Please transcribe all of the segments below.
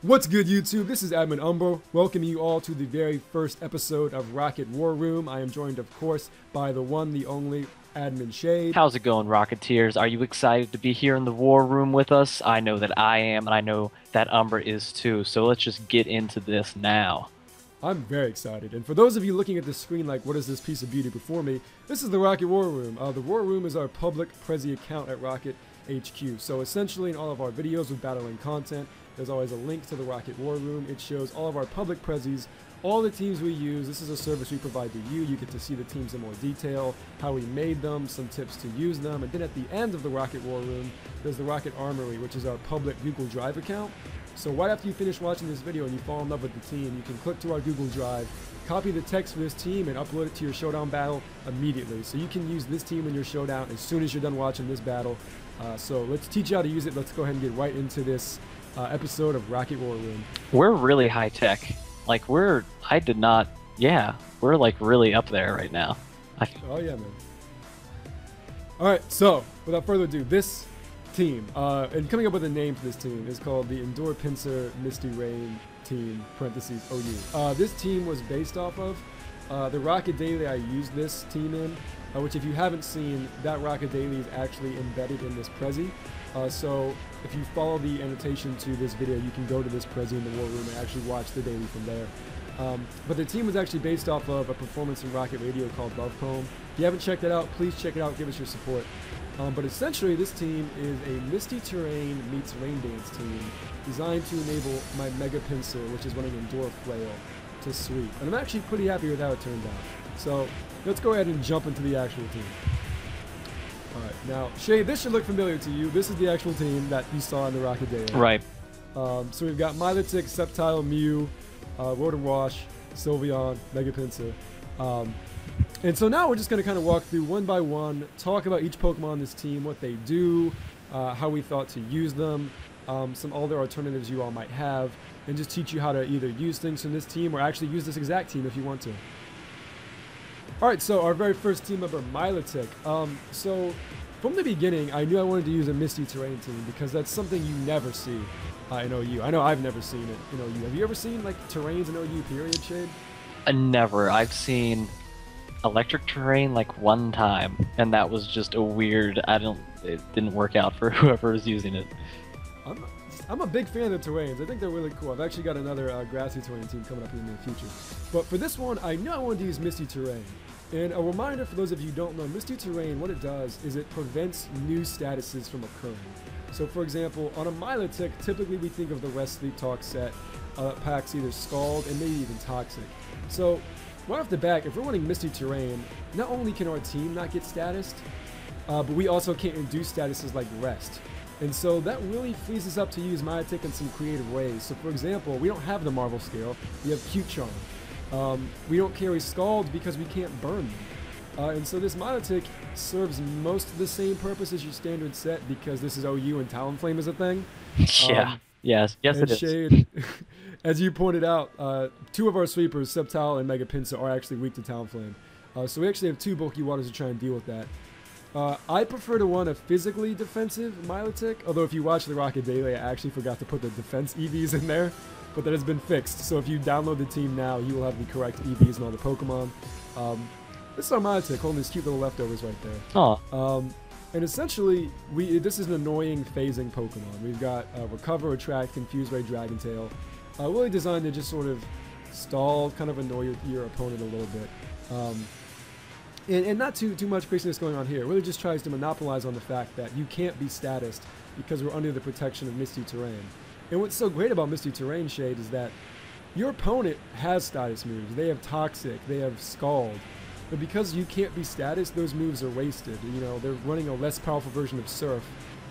What's good, YouTube? This is Admin Umbra, welcoming you all to the very first episode of Rocket War Room. I am joined, of course, by the one, the only, Admin Shade. How's it going, Rocketeers? Are you excited to be here in the war room with us? I know that I am, and I know that Umbra is too, so let's just get into this now. I'm very excited, and for those of you looking at the screen like, what is this piece of beauty before me? This is the Rocket War Room. The War Room is our public prezi account at Rocket HQ. So essentially in all of our videos with battling content, there's always a link to the Rocket War Room. It shows all of our public prezis, all the teams we use. This is a service we provide to you. You get to see the teams in more detail, how we made them, some tips to use them. And then at the end of the Rocket War Room, there's the Rocket Armory, which is our public Google Drive account. So right after you finish watching this video and you fall in love with the team, you can click to our Google Drive, copy the text for this team, and upload it to your Showdown battle immediately. So you can use this team in your Showdown as soon as you're done watching this battle. So let's teach you how to use it. Let's go ahead and get right into this episode of Rocket War Room. We're really high tech. Like we're like really up there right now. Oh yeah, man. All right, so without further ado, this team, and coming up with a name for this team is called the Mega-Pinsir Misty Rain Team, parentheses OU. This team was based off of the Rocket Daily I used this team in, which if you haven't seen, that Rocket Daily is actually embedded in this prezi. So if you follow the annotation to this video, you can go to this prezi in the War Room and actually watch the daily from there. But the team was actually based off of a performance in Rocket Radio called Love Poem. If you haven't checked it out, please check it out, give us your support. But essentially, this team is a Misty Terrain meets Rain Dance team designed to enable my Mega-Pinsir, which is running Endure Flail, to sweep. And I'm actually pretty happy with how it turned out. So let's go ahead and jump into the actual team. Alright, now, Shade, this should look familiar to you. This is the actual team that you saw in the Rocket Day. Right. So we've got Milotic, Sceptile, Mew, Rotom-Wash, Sylveon, Mega-Pinsir. And so now we're just going to kind of walk through one by one, talk about each Pokemon on this team, what they do, how we thought to use them, some other alternatives you all might have, and just teach you how to either use things from this team or actually use this exact team if you want to. Alright, so our very first team member, Milotic. So from the beginning, I knew I wanted to use a Misty Terrain team because that's something you never see in OU. I know I've never seen it in OU. Have you ever seen like terrains in OU, period, Shade? Never. I've seen electric terrain like one time, and that was just a weird, it didn't work out for whoever was using it. I'm a big fan of the terrains. I think they're really cool. I've actually got another grassy terrain team coming up in the near future. But for this one, I knew I wanted to use Misty Terrain. And a reminder for those of you who don't know, Misty Terrain, what it does is it prevents new statuses from occurring. So for example, on a Milotic, typically we think of the Rest Sleep Talk set that packs either Scald and maybe even Toxic. So right off the bat, if we're running Misty Terrain, not only can our team not get statused, but we also can't induce statuses like Rest. And so that really frees us up to use Milotic in some creative ways. So for example, we don't have the Marvel Scale, we have Cute Charm. We don't carry Scald because we can't burn them. And so this Milotic serves most of the same purpose as your standard set because this is OU and Talonflame is a thing. Yeah. Yes it is. Shade, as you pointed out, two of our sweepers, Sceptile and Mega-Pinsir, are actually weak to Talonflame. So we actually have two bulky waters to try and deal with that. I prefer to run a physically defensive Milotic, although if you watch the Rocket Daily, I actually forgot to put the defense EVs in there, but that has been fixed. So if you download the team now, you will have the correct EVs and all the Pokemon. This is our Milotic holding these cute little leftovers right there. Oh. And essentially, this is an annoying phasing Pokemon. We've got Recover, Attract, Confuse Ray, Dragon Tail. Really designed to just sort of stall, kind of annoy your opponent a little bit. And not too much craziness going on here. It really just tries to monopolize on the fact that you can't be statused because we're under the protection of Misty Terrain. And what's so great about Misty Terrain, Shade, is that your opponent has status moves. They have Toxic, they have Scald. But because you can't be statused, those moves are wasted. You know, they're running a less powerful version of Surf,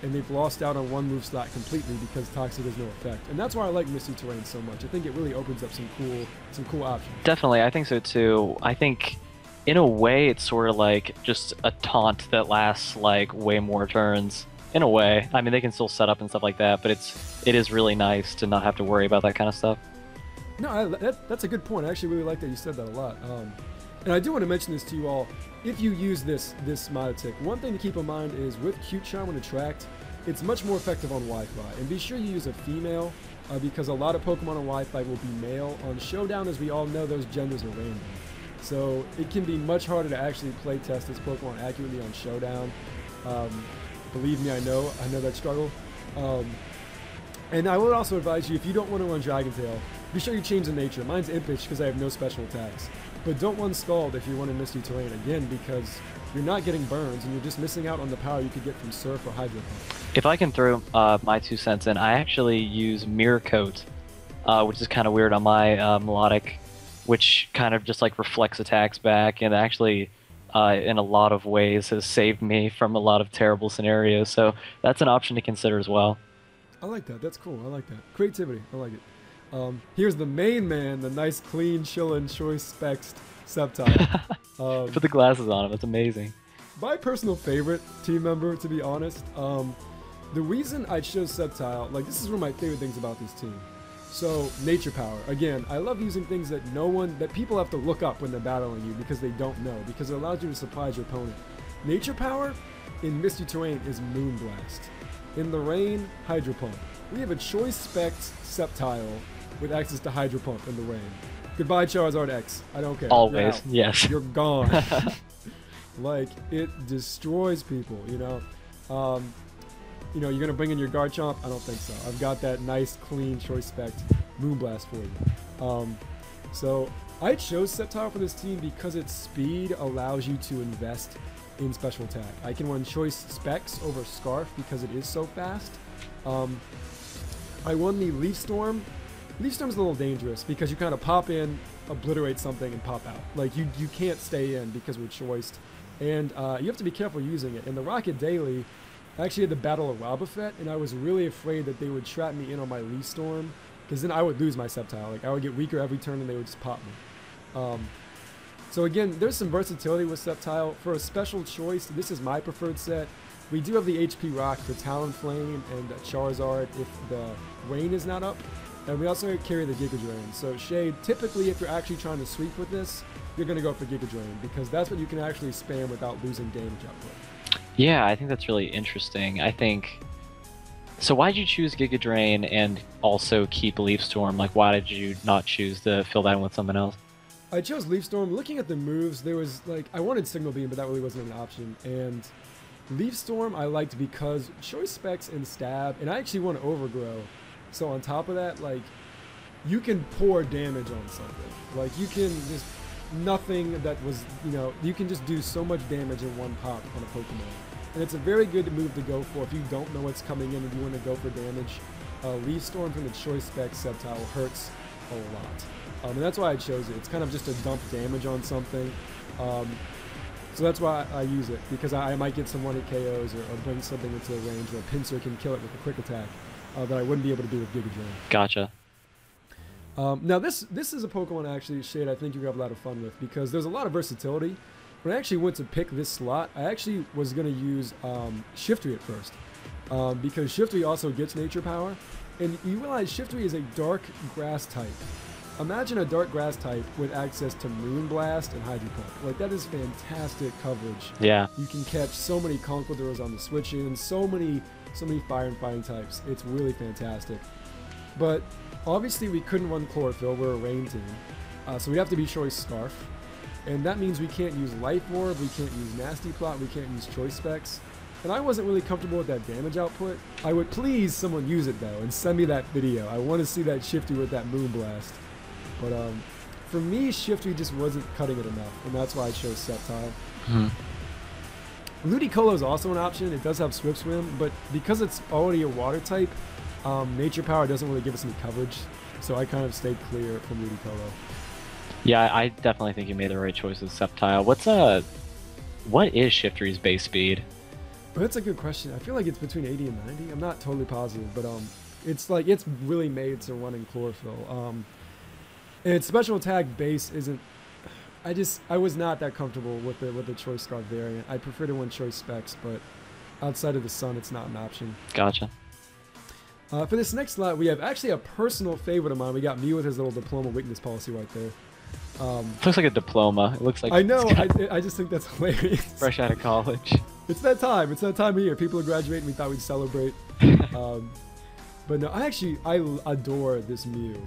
and they've lost out on one move slot completely because Toxic has no effect. And that's why I like Misty Terrain so much. I think it really opens up some cool options. Definitely, I think so too. I think in a way, it's sort of like just a taunt that lasts like way more turns. In a way, I mean, they can still set up and stuff like that, but it is really nice to not have to worry about that kind of stuff. No, that's a good point. I actually really like that you said that a lot. And I do want to mention this to you all. If you use this Milotic, one thing to keep in mind is with Cute Charm and Attract, it's much more effective on Wi-Fi. And be sure you use a female because a lot of Pokemon on Wi-Fi will be male. On Showdown, as we all know, those genders are random. So it can be much harder to actually play test this Pokemon accurately on Showdown. Believe me, I know that struggle. And I would also advise you, if you don't want to run Dragon Tail, be sure you change the nature. Mine's Impish because I have no special attacks. But don't run Scald if you want a Misty Terrain, again, because you're not getting burns and you're just missing out on the power you could get from Surf or Hydro Pump. If I can throw my 2 cents in, I actually use Mirror Coat, which is kind of weird on my melodic, which kind of just like reflects attacks back, and actually in a lot of ways has saved me from a lot of terrible scenarios. So that's an option to consider as well. I like that. That's cool. I like that. Creativity. I like it. Here's the main man, the nice, clean, chillin', choice specs Sceptile. Put the glasses on him. That's amazing. My personal favorite team member, to be honest. The reason I chose Sceptile, like, this is one of my favorite things about this team. So, nature power. Again, I love using things that people have to look up when they're battling you because they don't know, because it allows you to surprise your opponent. Nature power in Misty Terrain is Moonblast. In the rain, Hydro Pump. We have a choice spec Sceptile with access to Hydro Pump in the rain. Goodbye, Charizard X. I don't care. Always, yes. You're gone. Like, it destroys people, you know? You're going to bring in your Garchomp? I don't think so. I've got that nice, clean, choice spec Moonblast for you. So, I chose Sceptile for this team because its speed allows you to invest in special attack. I can run choice specs over Scarf because it is so fast. I won the Leaf Storm. Leaf Storm's a little dangerous because you kind of pop in, obliterate something, and pop out. Like, you can't stay in because we're choiced. And you have to be careful using it. In the Rocket Daily, I actually had to battle a Wobbuffet, and I was really afraid that they would trap me in on my Leaf Storm, because then I would lose my Sceptile. Like, I would get weaker every turn, and they would just pop me. So again, there's some versatility with Sceptile. For a special choice, this is my preferred set. We do have the HP Rock for Talonflame and Charizard if the rain is not up. And we also carry the Giga Drain. So Shade, typically if you're actually trying to sweep with this, you're going to go for Giga Drain, because that's what you can actually spam without losing damage output. Yeah, I think that's really interesting. So why did you choose Giga Drain and also keep Leaf Storm? Like, why did you not choose to fill that in with something else? I chose Leaf Storm. Looking at the moves, there was, like, I wanted Signal Beam, but that really wasn't an option. And Leaf Storm I liked because choice specs and stab, and I actually want Overgrow. So on top of that, like, you can pour damage on something. Like, you can just, nothing that was, you can just do so much damage in one pop on a Pokemon. And it's a very good move to go for if you don't know what's coming in and you want to go for damage. Leaf Storm from the choice spec Sceptile hurts a lot. And that's why I chose it. It's kind of just to dump damage on something. So that's why I use it, because I might get some 1-hit KOs or bring something into the range where Pinsir can kill it with a quick attack that I wouldn't be able to do with Giga Drain. Gotcha. Now this is a Pokemon actually, Shade, I think you're going to have a lot of fun with, because there's a lot of versatility. When I actually went to pick this slot, I actually was going to use Shiftry at first, because Shiftry also gets nature power, and you realize Shiftry is a dark grass type. Imagine a dark grass type with access to Moonblast and Hydro Pump. Like, that is fantastic coverage. Yeah. You can catch so many Conquistadors on the switch-in, so many fire and fighting types. It's really fantastic. But obviously we couldn't run Chlorophyll. We're a rain team. So we have to be choice Scarf. And that means we can't use Life Orb, we can't use Nasty Plot, we can't use choice specs. And I wasn't really comfortable with that damage output. I would please someone use it though and send me that video. I want to see that Shifty with that Moonblast. But for me, Shifty just wasn't cutting it enough, and that's why I chose Sceptile. Ludicolo is also an option. It does have Swift Swim, but because it's already a water type, Nature Power doesn't really give us any coverage, so I kind of stayed clear from Ludicolo. Yeah, I definitely think you made the right choice with Sceptile. What is Shiftry's base speed? Well, that's a good question. I feel like it's between 80 and 90. I'm not totally positive, but it's really made to run in Chlorophyll. And its special attack base isn't. I was not that comfortable with the choice Scarf variant. I prefer to run choice specs, but outside of the sun, it's not an option. Gotcha. For this next slot, we have actually a personal favorite of mine. We got Mew with his little diploma weakness policy right there. Looks like a diploma. It looks like. I know. I just think that's hilarious. Fresh out of college. It's that time. It's that time of year. People are graduating. We thought we'd celebrate. But no, I adore this Mew.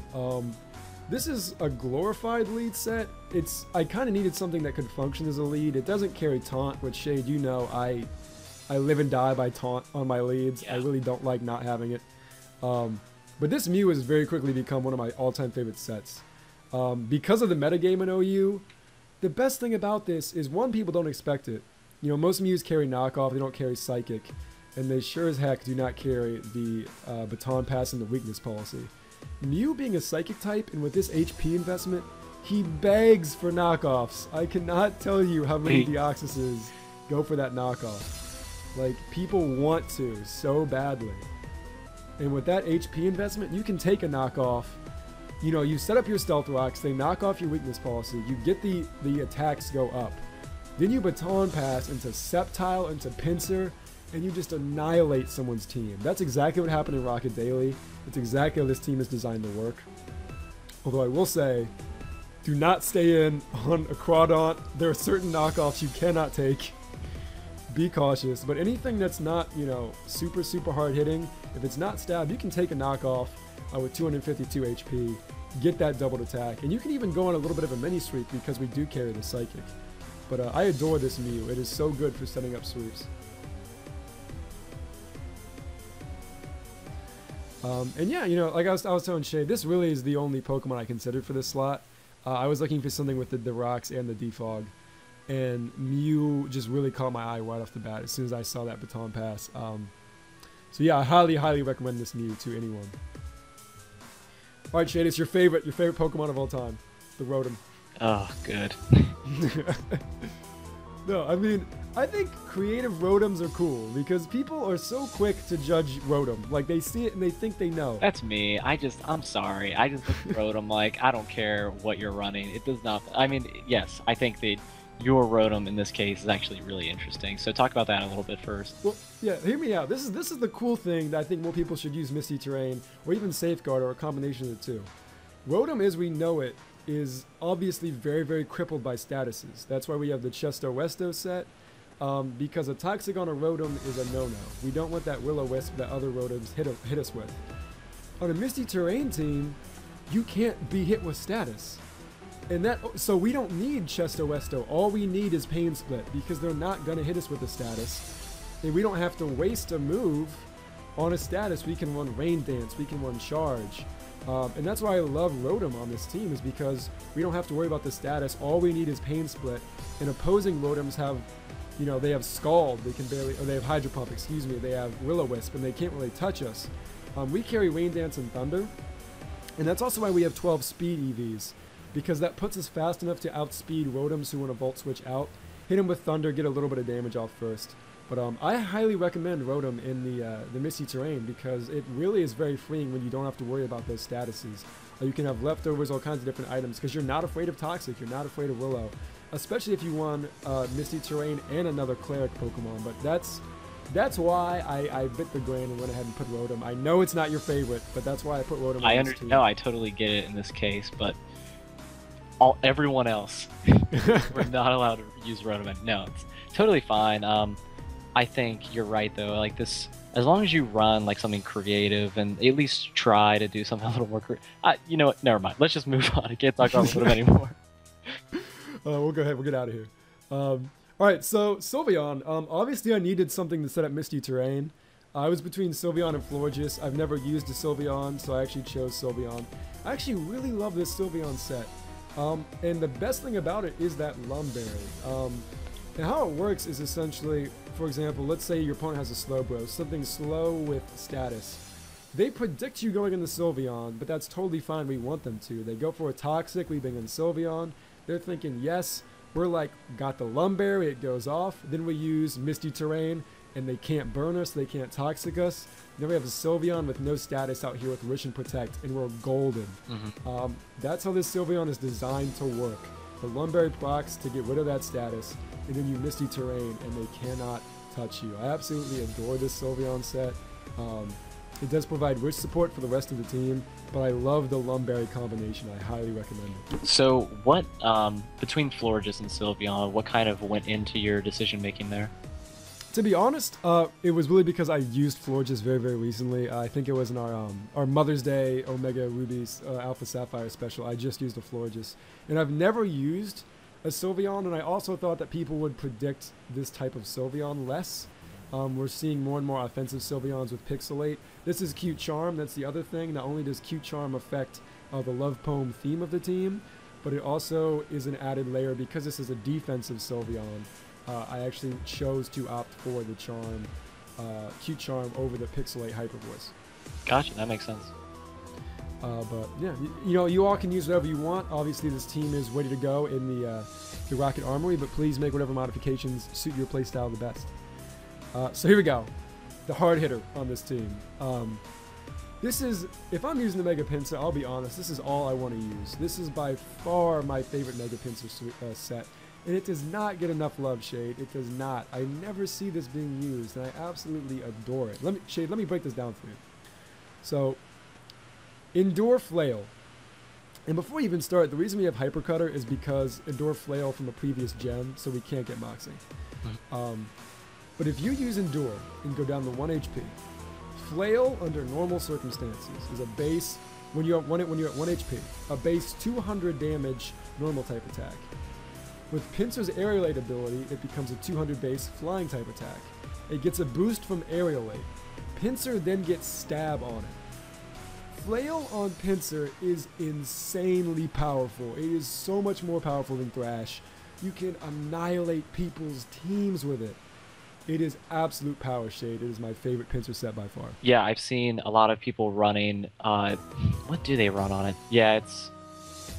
This is a glorified lead set. I kind of needed something that could function as a lead. It doesn't carry taunt, which Shade, you know, I live and die by taunt on my leads. Yeah. I really don't like not having it. But this Mew has very quickly become one of my all-time favorite sets. Because of the metagame in OU, the best thing about this is, one, people don't expect it. You know, most Mews carry knockoff, they don't carry psychic, and they sure as heck do not carry the baton pass and the weakness policy. Mew being a psychic type, and with this HP investment, he begs for knockoffs. I cannot tell you how many Deoxyses go for that knockoff. Like, people want to so badly. And with that HP investment, you can take a knockoff. You know, you set up your stealth rocks, they knock off your weakness policy, you get the attacks go up. Then you baton pass into Sceptile, into Pinsir, and you just annihilate someone's team. That's exactly what happened in Rocket Daily. It's exactly how this team is designed to work. Although I will say, do not stay in on a Crawdaunt. There are certain knockoffs you cannot take. Be cautious. But anything that's not, you know, super, super hard hitting, if it's not stab, you can take a knockoff with 252 HP, get that doubled attack, and you can even go on a little bit of a mini sweep because we do carry the psychic. But I adore this Mew. It is so good for setting up sweeps. And yeah, you know, like I was telling Shay, this really is the only Pokemon I considered for this slot. I was looking for something with the rocks and the defog, and Mew just really caught my eye right off the bat as soon as I saw that baton pass. So yeah, I highly, highly recommend this Mew to anyone. All right, Shade, it's your favorite Pokemon of all time, the Rotom. Oh, good. No, I mean, I think creative Rotoms are cool because people are so quick to judge Rotom. Like, they see it and they think they know. That's me. I'm sorry. I just look at Rotom like, I don't care what you're running. It does not. I mean, yes, I think that your Rotom in this case is actually really interesting. So talk about that a little bit first. Well, yeah, hear me out. This is the cool thing that I think more people should use Misty Terrain or even Safeguard or a combination of the two. Rotom, as we know it, is obviously very, very crippled by statuses. That's why we have the Chesto-Westo set, because a Toxic on a Rotom is a no-no. We don't want that Will-O-Wisp that other Rotoms hit us with. On a Misty Terrain team, you can't be hit with status. So we don't need Chesto-Westo. All we need is Pain Split, because they're not going to hit us with a status. And we don't have to waste a move on a status. We can run Rain Dance, we can run Charge. And that's why I love Rotom on this team, is because we don't have to worry about the status. All we need is Pain Split. And opposing Rotoms have, you know, they have Scald, they can barely, or they have Hydro Pump, excuse me, they have Will-O-Wisp, and they can't really touch us. We carry Rain Dance and Thunder. And that's also why we have 12 speed EVs, because that puts us fast enough to outspeed Rotoms who want to Volt Switch out, hit them with Thunder, get a little bit of damage off first. But I highly recommend Rotom in the Misty Terrain because it really is very freeing when you don't have to worry about those statuses. You can have leftovers, all kinds of different items, because you're not afraid of Toxic, you're not afraid of Willow, especially if you won Misty Terrain and another Cleric Pokemon. But that's why I bit the grain and went ahead and put Rotom. I know it's not your favorite, but that's why I put Rotom on this team. No, I totally get it in this case, but everyone else, we're not allowed to use Rotom. No, it's totally fine. I think you're right though. Like this, as long as you run like something creative and at least try to do something a little more creative. You know what? Never mind. Let's just move on. I can't talk about Rotom anymore. We'll go ahead. We'll get out of here. All right. So Sylveon. Obviously, I needed something to set up Misty Terrain. I was between Sylveon and Florges. I've never used a Sylveon, so I actually chose Sylveon. I actually really love this Sylveon set. And the best thing about it is that Lumberry. And how it works is essentially, for example, let's say your opponent has a Slowbro, something slow with status. They predict you going into Sylveon, but that's totally fine. We want them to. They go for a Toxic, we bring in Sylveon. They're thinking, yes, we're like, got the Lumberry, it goes off. Then we use Misty Terrain, and they can't burn us, they can't Toxic us. Then we have a Sylveon with no status out here with Wish and Protect, and we're golden. Mm-hmm. That's how this Sylveon is designed to work. The Lumberry procs to get rid of that status, and then you Misty Terrain, and they cannot touch you. I absolutely adore this Sylveon set. It does provide Wish support for the rest of the team, but I love the Lumberry combination. I highly recommend it. So what, between Florges and Sylveon, what kind of went into your decision making there? To be honest, it was really because I used Florges very, very recently. I think it was in our Mother's Day Omega Rubies Alpha Sapphire special. I just used a Florges. And I've never used a Sylveon, and I also thought that people would predict this type of Sylveon less. We're seeing more and more offensive Sylveons with Pixelate. This is Cute Charm. That's the other thing. Not only does Cute Charm affect the love poem theme of the team, but it also is an added layer because this is a defensive Sylveon. I actually chose to opt for the Charm, Cute Charm over the Pixelate Hyper Voice. Gotcha, that makes sense. But yeah, you know, you all can use whatever you want. Obviously, this team is ready to go in the Rocket Armory, but please make whatever modifications suit your playstyle the best. So here we go, the hard hitter on this team. This is, if I'm using the Mega-Pinsir, I'll be honest, this is all I want to use. This is by far my favorite Mega-Pinsir set. And it does not get enough love, Shade. It does not. I never see this being used, and I absolutely adore it. Shade, let me break this down for you. So, Endure Flail. And before you even start, the reason we have Hyper Cutter is because Endure Flail from a previous gen, so we can't get Moxie. But if you use Endure and go down to 1 HP, Flail under normal circumstances is a base, when you're at 1 HP, a base 200 damage normal type attack. With Pinsir's Aerialate ability, it becomes a 200 base flying type attack. It gets a boost from Aerialate. Pinsir then gets Stab on it. Flail on Pinsir is insanely powerful. It is so much more powerful than Thrash. You can annihilate people's teams with it. It is absolute power, Shade. It is my favorite Pinsir set by far. Yeah, I've seen a lot of people running, what do they run on it? Yeah, it's,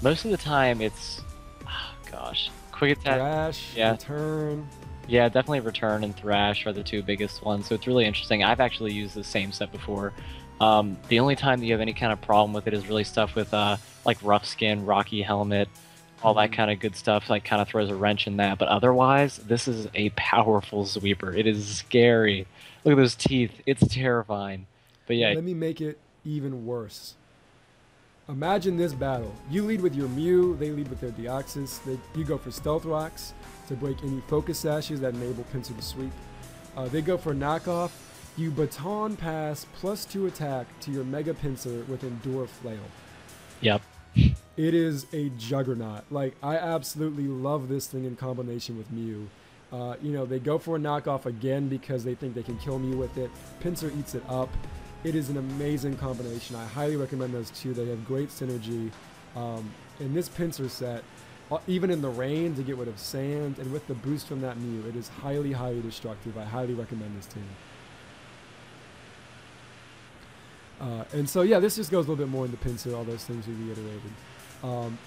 most of the time it's, oh gosh. Quick attack, Thrash, yeah. Return. Yeah, definitely Return and Thrash are the two biggest ones, so it's really interesting. I've actually used the same set before. The only time that you have any kind of problem with it is really stuff with like Rough Skin, Rocky Helmet, all that kind of good stuff, like kind of throws a wrench in that. But otherwise, this is a powerful sweeper. It is scary. Look at those teeth. It's terrifying. But yeah. Let me make it even worse. Imagine this battle. You lead with your Mew, they lead with their Deoxys. You go for Stealth Rocks to break any Focus Sashes that enable Pinsir to sweep. They go for Knockoff. You Baton Pass +2 attack to your Mega-Pinsir with Endure Flail. Yep. It is a juggernaut. Like, I absolutely love this thing in combination with Mew. You know, they go for a Knockoff again because they think they can kill Mew with it. Pinsir eats it up. It is an amazing combination. I highly recommend those two. They have great synergy. In this Pinsir set, even in the rain to get rid of sand, and with the boost from that Mew, it is highly, highly destructive. I highly recommend this team. And so, yeah, this just goes a little bit more into Pinsir, all those things we reiterated.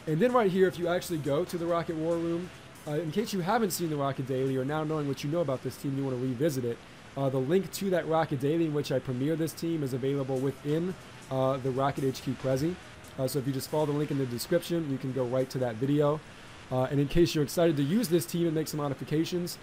And then right here, if you actually go to the Rocket War Room, in case you haven't seen the Rocket Daily, or now knowing what you know about this team, you want to revisit it, the link to that Rocket Daily in which I premiere this team is available within the Rocket HQ Prezi. So if you just follow the link in the description, you can go right to that video. And in case you're excited to use this team and make some modifications,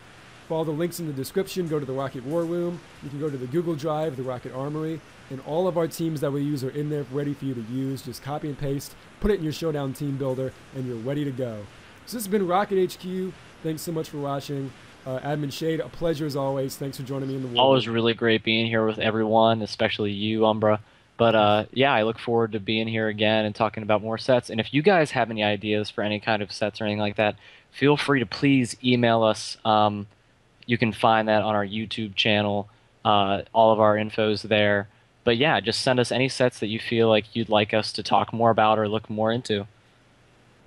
follow the links in the description, go to the Rocket War Room, you can go to the Google Drive, the Rocket Armory, and all of our teams that we use are in there ready for you to use. Just copy and paste, put it in your Showdown Team Builder, and you're ready to go. So this has been Rocket HQ. Thanks so much for watching. Admin Shade, a pleasure as always. Thanks for joining me in the war. Always really great being here with everyone, especially you, Umbra. But yeah, I look forward to being here again and talking about more sets. And if you guys have any ideas for any kind of sets or anything like that, feel free to please email us. You can find that on our YouTube channel. All of our info's there. But yeah, just send us any sets that you feel like you'd like us to talk more about or look more into.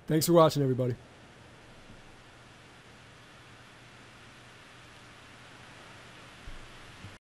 Thanks for watching, everybody.